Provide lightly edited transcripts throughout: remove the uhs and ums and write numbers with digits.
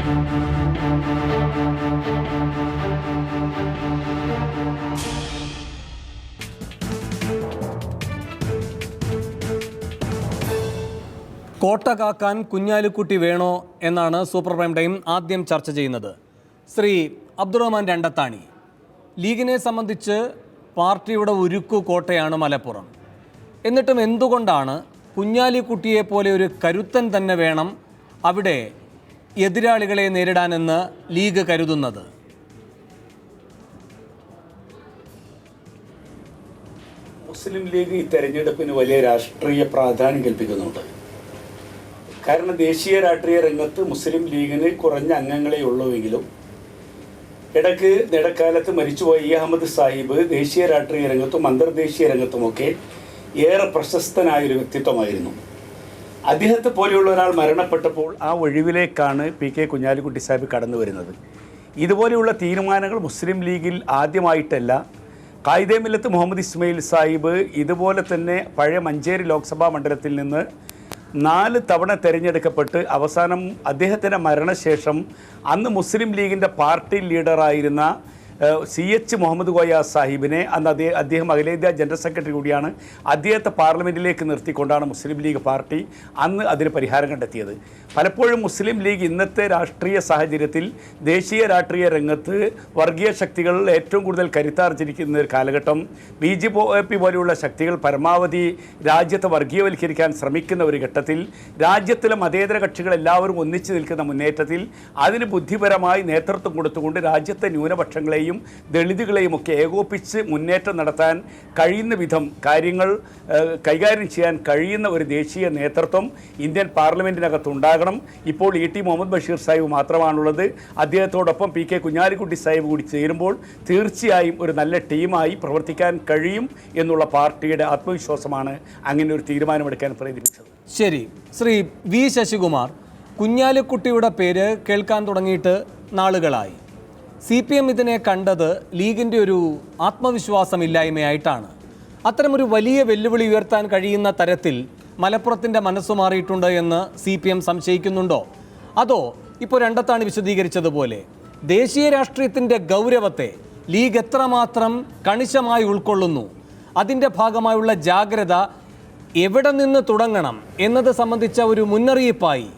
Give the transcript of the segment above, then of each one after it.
കോട്ട കാക്കാൻ കുഞ്ഞാലിക്കുട്ടി വേണോ എന്നാണ് സൂപ്പർ പ്രൈം ടൈം ആദ്യം ചർച്ച ചെയ്യുന്നത്. ശ്രീ അബ്ദുറഹ്മാൻ രണ്ടത്താണി, ലീഗിനെ സംബന്ധിച്ച് പാർട്ടിയുടെ ഉരുക്കു കോട്ടയാണ് മലപ്പുറം. എന്നിട്ടും എന്തുകൊണ്ടാണ് കുഞ്ഞാലിക്കുട്ടിയെ പോലെ ഒരു കരുത്തൻ തന്നെ വേണം അവിടെ എതിരാളികളെ നേരിടാനെന്ന് ലീഗ് കരുതുന്നത്? മുസ്ലിം ലീഗ് ഈ തെരഞ്ഞെടുപ്പിന് വലിയ രാഷ്ട്രീയ പ്രാധാന്യം കൽപ്പിക്കുന്നുണ്ട്. കാരണം ദേശീയ രാഷ്ട്രീയ രംഗത്ത് മുസ്ലിം ലീഗിന് കുറഞ്ഞ അംഗങ്ങളെ ഉള്ളുവെങ്കിലും ഇടക്കാലത്ത് മരിച്ചുപോയ ഇ അഹമ്മദ് സാഹിബ് ദേശീയ രാഷ്ട്രീയ രംഗത്തും അന്തർദേശീയ രംഗത്തുമൊക്കെ ഏറെ പ്രശസ്തനായൊരു വ്യക്തിത്വമായിരുന്നു. അദ്ദേഹത്തെ പോലെയുള്ള ഒരാൾ മരണപ്പെട്ടപ്പോൾ ആ ഒഴിവിലേക്കാണ് പി കെ കുഞ്ഞാലിക്കുട്ടി സാഹിബ് കടന്നു വരുന്നത്. ഇതുപോലെയുള്ള തീരുമാനങ്ങൾ മുസ്ലിം ലീഗിൽ ആദ്യമായിട്ടല്ല. ഖായിദെ മില്ലത്ത് മുഹമ്മദ് ഇസ്മായിൽ സാഹിബ് ഇതുപോലെ തന്നെ പഴയ മഞ്ചേരി ലോക്സഭാ മണ്ഡലത്തിൽ നിന്ന് 4 തവണ തിരഞ്ഞെടുക്കപ്പെട്ട് അവസാനം അദ്ദേഹത്തിൻ്റെ മരണശേഷം അന്ന് മുസ്ലിം ലീഗിൻ്റെ പാർട്ടി ലീഡറായിരുന്ന CH മുഹമ്മദ് കോയ സാഹിബിനെ, അന്ന് അദ്ദേഹം അഖിലേന്ത്യാ ജനറൽ സെക്രട്ടറി കൂടിയാണ്, അദ്ദേഹത്തെ പാർലമെൻറ്റിലേക്ക് നിർത്തിക്കൊണ്ടാണ് മുസ്ലിം ലീഗ് പാർട്ടി അന്ന് അതിന് പരിഹാരം കണ്ടെത്തിയത്. പലപ്പോഴും മുസ്ലിം ലീഗ് ഇന്നത്തെ രാഷ്ട്രീയ സാഹചര്യത്തിൽ ദേശീയ രാഷ്ട്രീയ രംഗത്ത് വർഗീയ ശക്തികൾ ഏറ്റവും കൂടുതൽ കരുത്താർജിരിക്കുന്ന ഒരു കാലഘട്ടം. BJP പോലെയുള്ള ശക്തികൾ പരമാവധി രാജ്യത്തെ വർഗീയവൽക്കരിക്കാൻ ശ്രമിക്കുന്ന ഒരു ഘട്ടത്തിൽ രാജ്യത്തിലെ മതേതര കക്ഷികൾ എല്ലാവരും ഒന്നിച്ചു നിൽക്കുന്ന മുന്നേറ്റത്തിൽ അതിന് ബുദ്ധിപരമായി നേതൃത്വം കൊടുത്തുകൊണ്ട് രാജ്യത്തെ ന്യൂനപക്ഷങ്ങളെയും ദളിതുകളെയും ഒക്കെ ഏകോപിച്ച് മുന്നേറ്റം നടത്താൻ കഴിയുന്ന വിധം കാര്യങ്ങൾ കൈകാര്യം ചെയ്യാൻ കഴിയുന്ന ഒരു ദേശീയ നേതൃത്വം ഇന്ത്യൻ പാർലമെൻറ്റിനകത്ത് ഉണ്ടാകണം. ഇപ്പോൾ ET മുഹമ്മദ് ബഷീർ സാഹിബ് മാത്രമാണുള്ളത്. അദ്ദേഹത്തോടൊപ്പം പി കെ കുഞ്ഞാലിക്കുട്ടി സാഹിബ് കൂടി ചേരുമ്പോൾ തീർച്ചയായും ഒരു നല്ല ടീമായി പ്രവർത്തിക്കാൻ കഴിയും എന്നുള്ള പാർട്ടിയുടെ ആത്മവിശ്വാസമാണ് അങ്ങനെ ഒരു തീരുമാനമെടുക്കാൻ പ്രേരിപ്പിച്ചത്. ശരി, ശ്രീ വി ശശികുമാർ, കുഞ്ഞാലിക്കുട്ടിയുടെ പേര് കേൾക്കാൻ തുടങ്ങിയിട്ട് നാളുകളായി. CPM ഇതിനെ കണ്ടത് ലീഗിൻ്റെ ഒരു ആത്മവിശ്വാസമില്ലായ്മയായിട്ടാണ്. അത്തരമൊരു വലിയ വെല്ലുവിളി ഉയർത്താൻ കഴിയുന്ന തരത്തിൽ മലപ്പുറത്തിൻ്റെ മനസ്സു മാറിയിട്ടുണ്ട് എന്ന് CPM സംശയിക്കുന്നുണ്ടോ? അതോ ഇപ്പോൾ രണ്ടത്താണി വിശദീകരിച്ചതുപോലെ ദേശീയ രാഷ്ട്രീയത്തിൻ്റെ ഗൗരവത്തെ ലീഗ് എത്രമാത്രം കണിശമായി ഉൾക്കൊള്ളുന്നു, അതിൻ്റെ ഭാഗമായുള്ള ജാഗ്രത എവിടെ നിന്ന് തുടങ്ങണം എന്നത് സംബന്ധിച്ച ഒരു മുന്നറിയിപ്പായി,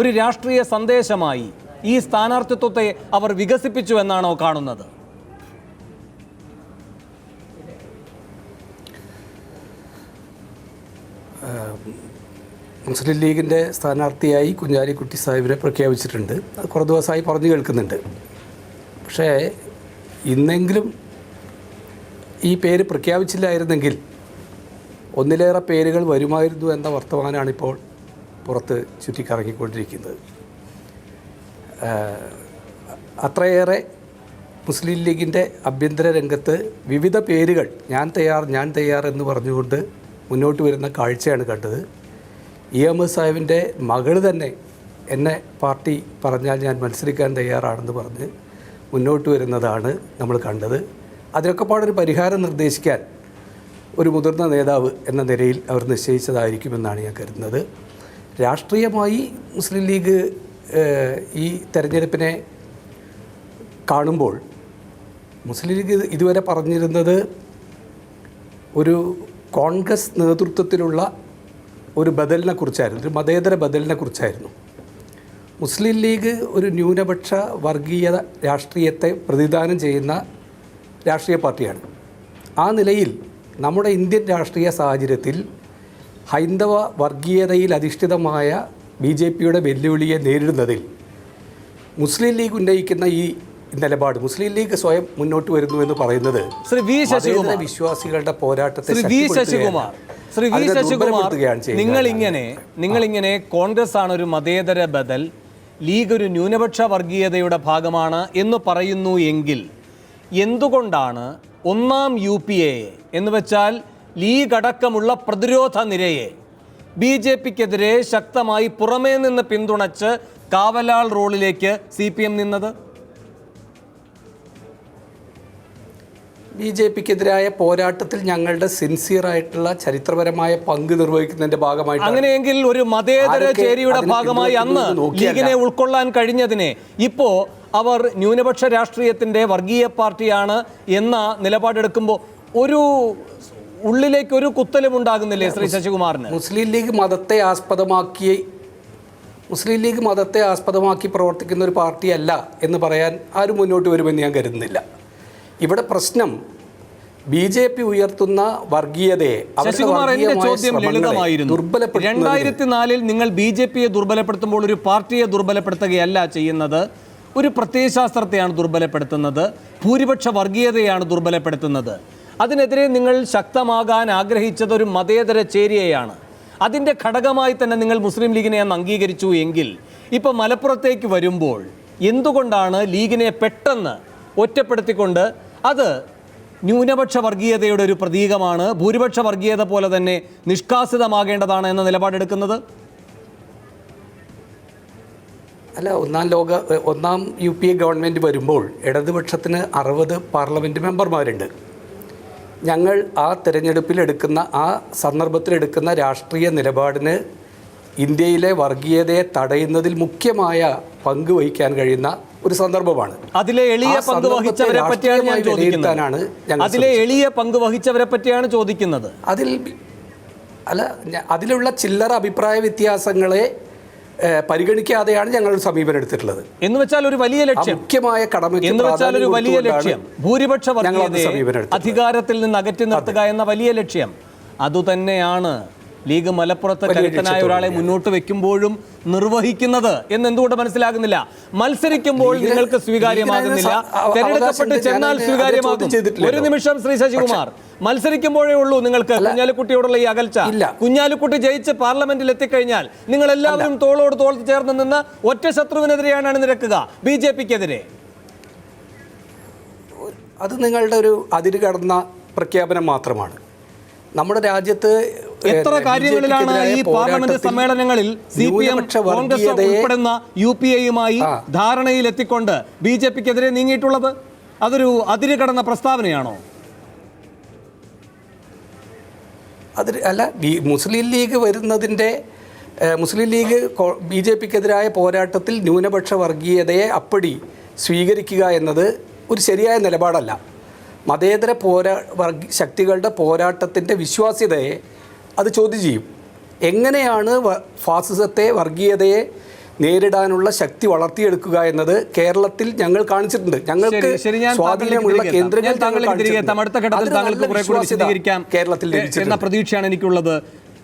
ഒരു രാഷ്ട്രീയ സന്ദേശമായി ഈ സ്ഥാനാർത്ഥിത്വത്തെ അവർ വികസിപ്പിച്ചു എന്നാണോ കാണുന്നത്? മുസ്ലിം ലീഗിൻ്റെ സ്ഥാനാർത്ഥിയായി കുഞ്ഞാലിക്കുട്ടി സാഹിബിനെ പ്രഖ്യാപിച്ചിട്ടുണ്ട്. അത് കുറേ ദിവസമായി പറഞ്ഞു കേൾക്കുന്നുണ്ട്. പക്ഷേ ഇന്നെങ്കിലും ഈ പേര് പ്രഖ്യാപിച്ചില്ലായിരുന്നെങ്കിൽ ഒന്നിലേറെ പേരുകൾ വരുമായിരുന്നു എന്ന വർത്തമാനമാണിപ്പോൾ പുറത്ത് ചുറ്റിക്കറങ്ങിക്കൊണ്ടിരിക്കുന്നത്. അത്രയേറെ മുസ്ലിം ലീഗിൻ്റെ ആഭ്യന്തര രംഗത്ത് വിവിധ പേരുകൾ ഞാൻ തയ്യാർ എന്ന് പറഞ്ഞുകൊണ്ട് മുന്നോട്ട് വരുന്ന കാഴ്ചയാണ് കണ്ടത്. ഇ അഹമ്മദ് സാഹിബിൻ്റെ മകൾ തന്നെ എന്നെ പാർട്ടി പറഞ്ഞാൽ ഞാൻ മത്സരിക്കാൻ തയ്യാറാണെന്ന് പറഞ്ഞ് മുന്നോട്ട് വരുന്നതാണ് നമ്മൾ കണ്ടത്. അതിനൊക്കെ പാടൊരു പരിഹാരം നിർദ്ദേശിക്കാൻ ഒരു മുതിർന്ന നേതാവ് എന്ന നിലയിൽ അവർ നിശ്ചയിച്ചതായിരിക്കുമെന്നാണ് ഞാൻ കരുതുന്നത്. രാഷ്ട്രീയമായി മുസ്ലിം ലീഗ് ഈ തെരഞ്ഞെടുപ്പിനെ കാണുമ്പോൾ മുസ്ലിം ലീഗ് ഇതുവരെ പറഞ്ഞിരുന്നത് ഒരു കോൺഗ്രസ് നേതൃത്വത്തിലുള്ള ഒരു ബദലിനെ കുറിച്ചായിരുന്നു, ഒരു മതേതര ബദലിനെ കുറിച്ചായിരുന്നു. മുസ്ലിം ലീഗ് ഒരു ന്യൂനപക്ഷ വർഗീയ രാഷ്ട്രീയത്തെ പ്രതിദാനം ചെയ്യുന്ന രാഷ്ട്രീയ പാർട്ടിയാണ്. ആ നിലയിൽ നമ്മുടെ ഇന്ത്യൻ രാഷ്ട്രീയ സാഹചര്യത്തിൽ ഹൈന്ദവ വർഗീയതയിൽ അധിഷ്ഠിതമായ BJPയുടെ വെല്ലുവിളിയെ നേരിടുന്നതിൽ മുസ്ലിം ലീഗ് ഉന്നയിക്കുന്ന ഈ നിലപാട്, മുസ്ലിം ലീഗ് സ്വയം മുന്നോട്ട് വരുന്നു എന്ന് പറയുന്നത് വിശ്വാസികളുടെ പോരാട്ടത്തെ നിങ്ങളിങ്ങനെ കോൺഗ്രസ് ആണ് ഒരു മതേതര ബദൽ, ലീഗ് ഒരു ന്യൂനപക്ഷ വർഗീയതയുടെ ഭാഗമാണ് എന്ന് പറയുന്നു എങ്കിൽ എന്തുകൊണ്ടാണ് ഒന്നാം UPA എന്ന് വെച്ചാൽ ലീഗ് അടക്കമുള്ള പ്രതിരോധ നിരയെ BJPക്കെതിരെ ശക്തമായി പുറമേ നിന്ന് പിന്തുണച്ച് കാവലാൾ റോളിലേക്ക് CPM നിന്നത്? BJPക്കെതിരായ പോരാട്ടത്തിൽ ഞങ്ങളുടെ സിൻസിയറായിട്ടുള്ള ചരിത്രപരമായ പങ്ക് നിർവഹിക്കുന്നതിന്റെ ഭാഗമായിട്ട് അങ്ങനെയെങ്കിൽ ഒരു മതേതര ചേരിയുടെ ഭാഗമായി അന്ന് ലീഗിനെ ഉൾക്കൊള്ളാൻ കഴിഞ്ഞതിനെ ഇപ്പോ അവർ ന്യൂനപക്ഷ രാഷ്ട്രീയത്തിന്റെ വർഗീയ പാർട്ടിയാണ് എന്ന നിലപാടെടുക്കുമ്പോൾ ഒരു ഉള്ളിലേക്ക് ഒരു കുത്തലും ഉണ്ടാകുന്നില്ലേ ശ്രീ ശശികുമാറിന്? മുസ്ലിം ലീഗ് മതത്തെ ആസ്പദമാക്കി പ്രവർത്തിക്കുന്ന ഒരു പാർട്ടിയല്ല എന്ന് പറയാൻ ആരും മുന്നോട്ട് വരുമെന്ന് ഞാൻ കരുതുന്നില്ല. ഇവിടെ പ്രശ്നം BJP ഉയർത്തുന്ന വർഗീയതയെ, ശശികുമാർ, എന്റെ ചോദ്യം ലളിതമായിരുന്നു. 2004 നിങ്ങൾ BJPയെ ദുർബലപ്പെടുത്തുമ്പോൾ ഒരു പാർട്ടിയെ ദുർബലപ്പെടുത്തുകയല്ല ചെയ്യുന്നത്, ഒരു പ്രത്യയശാസ്ത്രത്തെയാണ് ദുർബലപ്പെടുത്തുന്നത്, ഭൂരിപക്ഷ വർഗീയതയാണ് ദുർബലപ്പെടുത്തുന്നത്. അതിനെതിരെ നിങ്ങൾ ശക്തമാകാൻ ആഗ്രഹിച്ചത് ഒരു മതേതര ചേരിയെയാണ്. അതിൻ്റെ ഘടകമായി തന്നെ നിങ്ങൾ മുസ്ലിം ലീഗിനെ അന്ന് അംഗീകരിച്ചു എങ്കിൽ ഇപ്പോൾ മലപ്പുറത്തേക്ക് വരുമ്പോൾ എന്തുകൊണ്ടാണ് ലീഗിനെ പെട്ടെന്ന് ഒറ്റപ്പെടുത്തിക്കൊണ്ട് അത് ന്യൂനപക്ഷ വർഗീയതയുടെ ഒരു പ്രതീകമാണ്, ഭൂരിപക്ഷ വർഗീയത പോലെ തന്നെ നിഷ്കാസിതമാകേണ്ടതാണ് എന്ന നിലപാടെടുക്കുന്നത്? അല്ല, ഒന്നാം UPA ഗവൺമെൻറ് വരുമ്പോൾ ഇടതുപക്ഷത്തിന് 60 പാർലമെൻറ്റ് മെമ്പർമാരുണ്ട്. ഞങ്ങൾ ആ തിരഞ്ഞെടുപ്പിലെടുക്കുന്ന, ആ സന്ദർഭത്തിലെടുക്കുന്ന രാഷ്ട്രീയ നിലപാടിന് ഇന്ത്യയിലെ വർഗീയതയെ തടയുന്നതിൽ മുഖ്യമായ പങ്ക് വഹിക്കാൻ കഴിയുന്ന ഒരു സന്ദർഭമാണ്. അതിലെ എളിയ പങ്ക് വഹിച്ചവരെ പറ്റിയാണ് ഞാൻ ചോദിക്കുന്നത്. അതിലെ എളിയ പങ്ക് വഹിച്ചവരെ പറ്റിയാണ് ചോദിക്കുന്നത്. അതിലുള്ള ചില്ലറ അഭിപ്രായ വ്യത്യാസങ്ങളെ പരിഗണിക്കാതെയാണ് ഞങ്ങൾ സമീപനം എടുത്തിട്ടുള്ളത്. എന്ന് വെച്ചാൽ ഒരു വലിയ ലക്ഷ്യം, മുഖ്യമായ കടമയ്ക്ക് എന്ന് വെച്ചാൽ ഒരു വലിയ ലക്ഷ്യം, ഭൂരിപക്ഷ വർഗീയതയെ അധികാരത്തിൽ നിന്ന് അകറ്റി നിർത്തുക എന്ന വലിയ ലക്ഷ്യം. അതുതന്നെയാണ് ലീഗ് മലപ്പുറത്ത് കരുത്തനായ ഒരാളെ മുന്നോട്ട് വെക്കുമ്പോഴും നിർവഹിക്കുന്നത് എന്ന് എന്തുകൊണ്ട് മനസ്സിലാകുന്നില്ല? മത്സരിക്കുമ്പോൾ നിങ്ങൾക്ക് സ്വീകാര്യമാകുന്നില്ല, തെരഞ്ഞെടുക്കപ്പെട്ട് ചെന്നാൽ സ്വീകാര്യമാകും. ഒരു നിമിഷം ശ്രീ ശശികുമാർ, മത്സരിക്കുമ്പോഴേ ഉള്ളൂ നിങ്ങൾക്ക് കുഞ്ഞാലിക്കുട്ടിയോടുള്ള ഈ അകൽച്ച. കുഞ്ഞാലിക്കുട്ടി ജയിച്ച് പാർലമെന്റിൽ എത്തിക്കഴിഞ്ഞാൽ നിങ്ങൾ എല്ലാവരും തോളോട് തോൾ ചേർന്ന് നിന്ന് ഒറ്റ ശത്രുവിനെതിരെയാണ് അണിനിരക്കുക, BJPക്കെതിരെ. അത് നിങ്ങളുടെ ഒരു അതിര് കടന്ന പ്രഖ്യാപനം മാത്രമാണ്. നമ്മുടെ രാജ്യത്ത് എത്ര കാര്യങ്ങളിലാണ് ഈ പാർലമെന്റ് സമ്മേളനങ്ങളിൽ CPM, കോൺഗ്രസ് ഉൾപ്പെടുന്ന UPAയുമായി ധാരണയിൽ എത്തിക്കൊണ്ട് BJPക്കെതിരെ നീങ്ങിയിട്ടുള്ളത്? അതൊരു അതിര് കടന്ന പ്രസ്താവനയാണോ? അല്ല, മുസ്ലിം ലീഗ് വരുന്നതിൻ്റെ മുസ്ലിം ലീഗ് BJPക്കെതിരായ പോരാട്ടത്തിൽ ന്യൂനപക്ഷ വർഗീയതയെ അപ്പടി സ്വീകരിക്കുക എന്നത് ഒരു ശരിയായ നിലപാടല്ല. മതേതര ശക്തികളുടെ പോരാട്ടത്തിൻ്റെ വിശ്വാസ്യതയെ അത് ചോദ്യം ചെയ്യും. എങ്ങനെയാണ് ഫാസിസത്തെ, വർഗീയതയെ നേരിടാനുള്ള ശക്തി വളർത്തിയെടുക്കുക എന്നത് കേരളത്തിൽ ഞങ്ങൾ കാണിച്ചിട്ടുണ്ട്. ഞങ്ങൾക്ക് സ്വാധീനമുള്ള കേന്ദ്രങ്ങൾ കേരളത്തിൽ എന്ന പ്രതീക്ഷയാണ് എനിക്കുള്ളത്.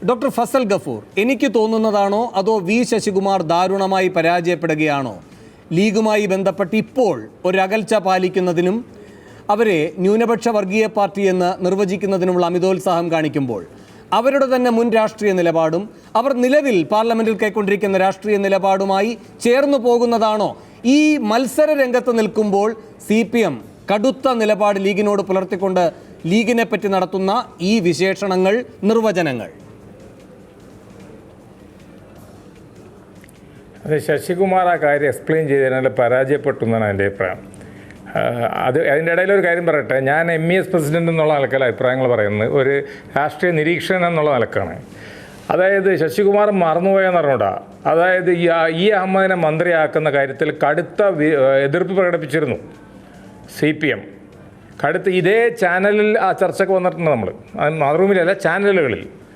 ഡോക്ടർ ഫസൽ ഗഫൂർ, എനിക്ക് തോന്നുന്നതാണോ അതോ V ശശികുമാർ ദാരുണമായി പരാജയപ്പെടുകയാണോ? ലീഗുമായി ബന്ധപ്പെട്ട് ഇപ്പോൾ ഒരു അകൽച്ച പാലിക്കുന്നതിനും അവരെ ന്യൂനപക്ഷ വർഗീയ പാർട്ടി എന്ന് നിർവചിക്കുന്നതിനുമുള്ള അമിതോത്സാഹം കാണിക്കുമ്പോൾ അവരുടെ തന്നെ മുൻ രാഷ്ട്രീയ നിലപാടും അവർ നിലവിൽ പാർലമെന്റിൽ കൈക്കൊണ്ടിരിക്കുന്ന രാഷ്ട്രീയ നിലപാടുമായി ചേർന്നു പോകുന്നതാണോ? ഈ മത്സര രംഗത്ത് നിൽക്കുമ്പോൾ CPM കടുത്ത നിലപാട് ലീഗിനോട് പുലർത്തിക്കൊണ്ട് ലീഗിനെ പറ്റി നടത്തുന്ന ഈ വിശേഷണങ്ങൾ, നിർവചനങ്ങൾ? അത് ശശികുമാർ ആ കാര്യം എക്സ്പ്ലെയിൻ ചെയ്തതിനാൽ പരാജയപ്പെട്ടു എന്നാണ് എൻ്റെ അഭിപ്രായം. അതിൻ്റെ ഇടയിലൊരു കാര്യം പറയട്ടെ. ഞാൻ MES പ്രസിഡൻ്റ് എന്നുള്ള നിലക്കല്ല അഭിപ്രായങ്ങൾ പറയുന്നത്, ഒരു രാഷ്ട്രീയ നിരീക്ഷകൻ എന്നുള്ള നിലക്കാണ്. അതായത് ശശികുമാർ മറന്നുപോയെന്ന് പറഞ്ഞൂടാ. അതായത് ഈ അഹമ്മദിനെ മന്ത്രിയാക്കുന്ന കാര്യത്തിൽ കടുത്ത എതിർപ്പ് പ്രകടിപ്പിച്ചിരുന്നു CPM. ഇതേ ചാനലിൽ ആ ചർച്ചയ്ക്ക് വന്നിട്ടുണ്ട് നമ്മൾ, മാതൃഭൂമിയിലല്ല, ചാനലുകളിൽ.